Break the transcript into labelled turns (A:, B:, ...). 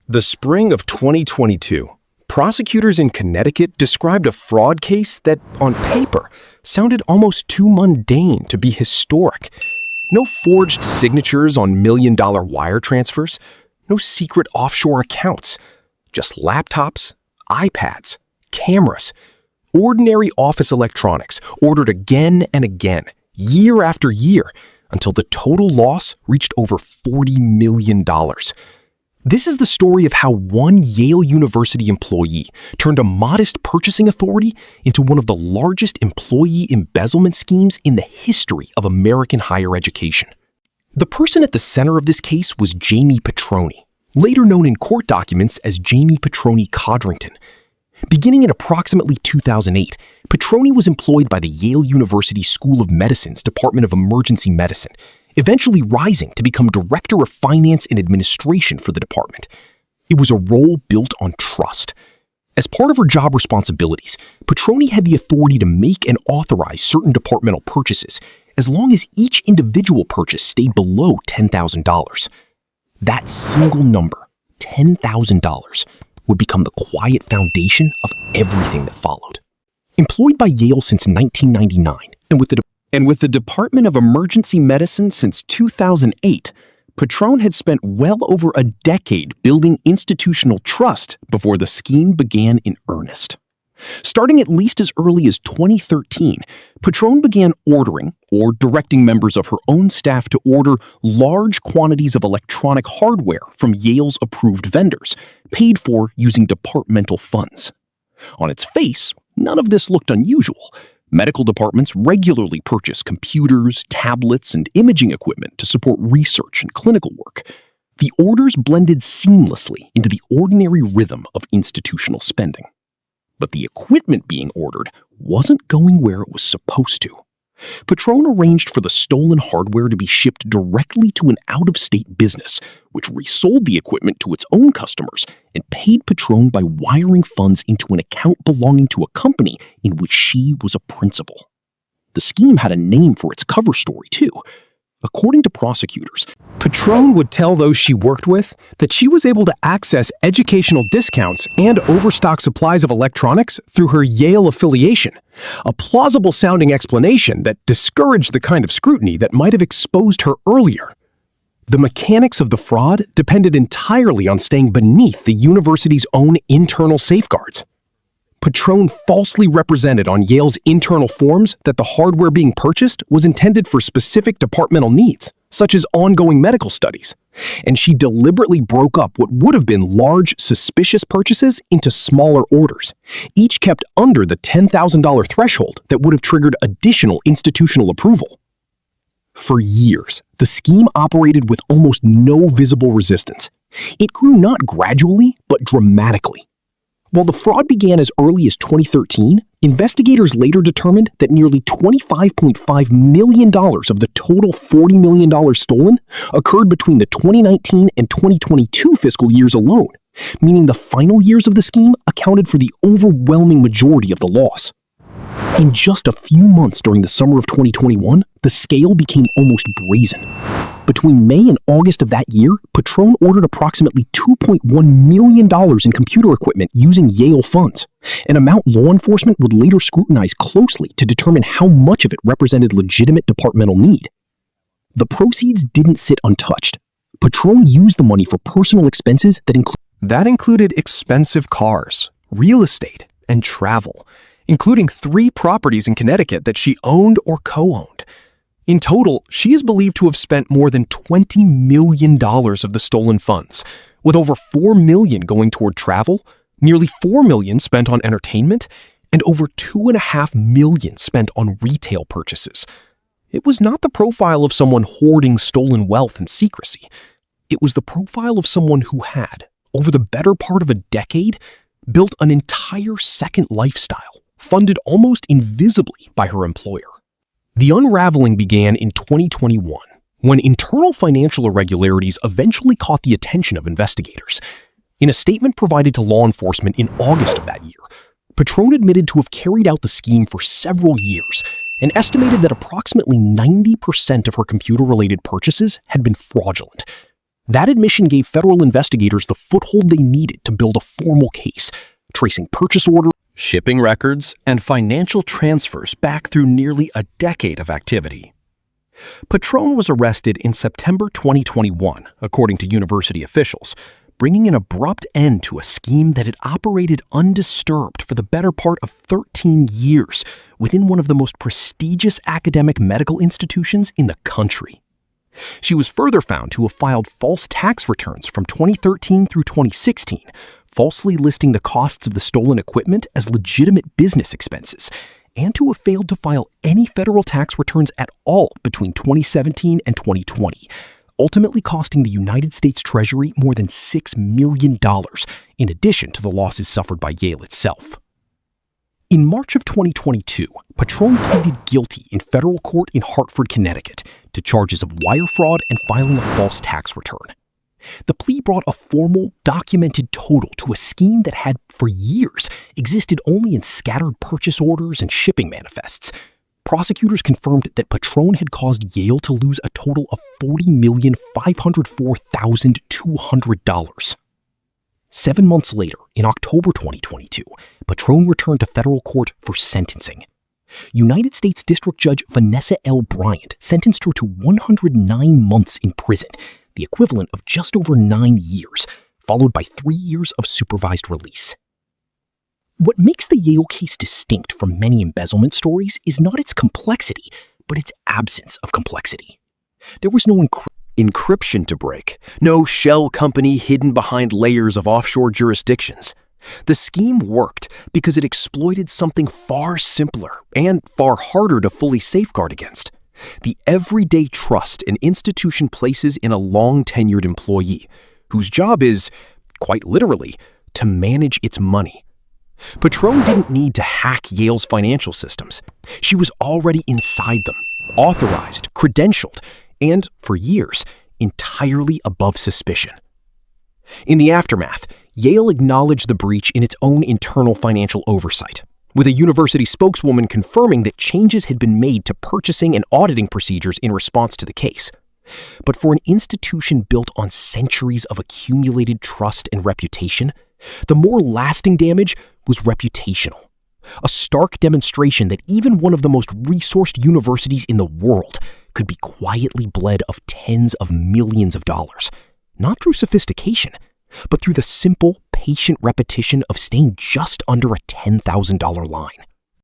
A: The spring of 2022, prosecutors in Connecticut described a fraud case that, on paper, sounded almost too mundane to be historic. No forged signatures on million-dollar wire transfers, no secret offshore accounts, just laptops, iPads, cameras, ordinary office electronics ordered again and again, year after year, until the total loss reached over $40 million. This is the story of how one Yale University employee turned a modest purchasing authority into one of the largest employee embezzlement schemes in the history of American higher education. The person at the center of this case was Jamie Petrone, later known in court documents as Jamie Petrone Codrington. Beginning in approximately 2008, Petrone was employed by the Yale University School of Medicine's Department of Emergency Medicine, eventually rising to become Director of Finance and Administration for the department. It was a role built on trust. As part of her job responsibilities, Petrone had the authority to make and authorize certain departmental purchases, as long as each individual purchase stayed below $10,000. That single number, $10,000, would become the quiet foundation of everything that followed. Employed by Yale since 1999, and with the Department of Emergency Medicine since 2008, Petrone had spent well over a decade building institutional trust before the scheme began in earnest. Starting at least as early as 2013, Petrone began ordering or directing members of her own staff to order large quantities of electronic hardware from Yale's approved vendors, paid for using departmental funds. On its face, none of this looked unusual. Medical departments regularly purchase computers, tablets, and imaging equipment to support research and clinical work. The orders blended seamlessly into the ordinary rhythm of institutional spending. But the equipment being ordered wasn't going where it was supposed to. Petrone arranged for the stolen hardware to be shipped directly to an out-of-state business, which resold the equipment to its own customers and paid Petrone by wiring funds into an account belonging to a company in which she was a principal. The scheme had a name for its cover story, too. According to prosecutors,
B: Petrone would tell those she worked with that she was able to access educational discounts and overstock supplies of electronics through her Yale affiliation, a plausible-sounding explanation that discouraged the kind of scrutiny that might have exposed her earlier. The mechanics of the fraud depended entirely on staying beneath the university's own internal safeguards. Petrone falsely represented on Yale's internal forms that the hardware being purchased was intended for specific departmental needs, such as ongoing medical studies, and she deliberately broke up what would have been large, suspicious purchases into smaller orders, each kept under the $10,000 threshold that would have triggered additional institutional approval. For years, the scheme operated with almost no visible resistance. It grew not gradually, but dramatically. While the fraud began as early as 2013, investigators later determined that nearly $25.5 million of the total $40 million stolen occurred between the 2019 and 2022 fiscal years alone, meaning the final years of the scheme accounted for the overwhelming majority of the loss. In just a few months during the summer of 2021, the scale became almost brazen. Between May and August of that year, Petrone ordered approximately $2.1 million in computer equipment using Yale funds, an amount law enforcement would later scrutinize closely to determine how much of it represented legitimate departmental need. The proceeds didn't sit untouched. Petrone used the money for personal expenses that included expensive cars, real estate, and travel, including 3 properties in Connecticut that she owned or co-owned. In total, she is believed to have spent more than $20 million of the stolen funds, with over $4 million going toward travel, nearly $4 million spent on entertainment, and over $2.5 million spent on retail purchases. It was not the profile of someone hoarding stolen wealth in secrecy. It was the profile of someone who had, over the better part of a decade, built an entire second lifestyle, funded almost invisibly by her employer. The unraveling began in 2021, when internal financial irregularities eventually caught the attention of investigators. In a statement provided to law enforcement in August of that year, Petrone admitted to have carried out the scheme for several years and estimated that approximately 90% of her computer-related purchases had been fraudulent. That admission gave federal investigators the foothold they needed to build a formal case, tracing purchase orders,
A: shipping records, and financial transfers back through nearly a decade of activity. Petrone was arrested in September 2021, according to university officials, bringing an abrupt end to a scheme that had operated undisturbed for the better part of 13 years within one of the most prestigious academic medical institutions in the country. She was further found to have filed false tax returns from 2013 through 2016, falsely listing the costs of the stolen equipment as legitimate business expenses, and to have failed to file any federal tax returns at all between 2017 and 2020, ultimately costing the United States Treasury more than $6 million, in addition to the losses suffered by Yale itself. In March of 2022, Petrone pleaded guilty in federal court in Hartford, Connecticut, to charges of wire fraud and filing a false tax return. The plea brought a formal, documented total to a scheme that had, for years, existed only in scattered purchase orders and shipping manifests. Prosecutors confirmed that Petrone had caused Yale to lose a total of $40,504,200. 7 months later, in October 2022, Petrone returned to federal court for sentencing. United States District Judge Vanessa L. Bryant sentenced her to 109 months in prison, the equivalent of just over 9 years, followed by 3 years of supervised release. What makes the Yale case distinct from many embezzlement stories is not its complexity, but its absence of complexity. There was no encryption to break, no shell company hidden behind layers of offshore jurisdictions. The scheme worked because it exploited something far simpler and far harder to fully safeguard against: the everyday trust an institution places in a long-tenured employee, whose job is, quite literally, to manage its money. Petrone didn't need to hack Yale's financial systems. She was already inside them, authorized, credentialed, and, for years, entirely above suspicion. In the aftermath, Yale acknowledged the breach in its own internal financial oversight, with a university spokeswoman confirming that changes had been made to purchasing and auditing procedures in response to the case. But for an institution built on centuries of accumulated trust and reputation, the more lasting damage was reputational. A stark demonstration that even one of the most resourced universities in the world could be quietly bled of tens of millions of dollars, not through sophistication, but through the simple, patient repetition of staying just under a $10,000 line.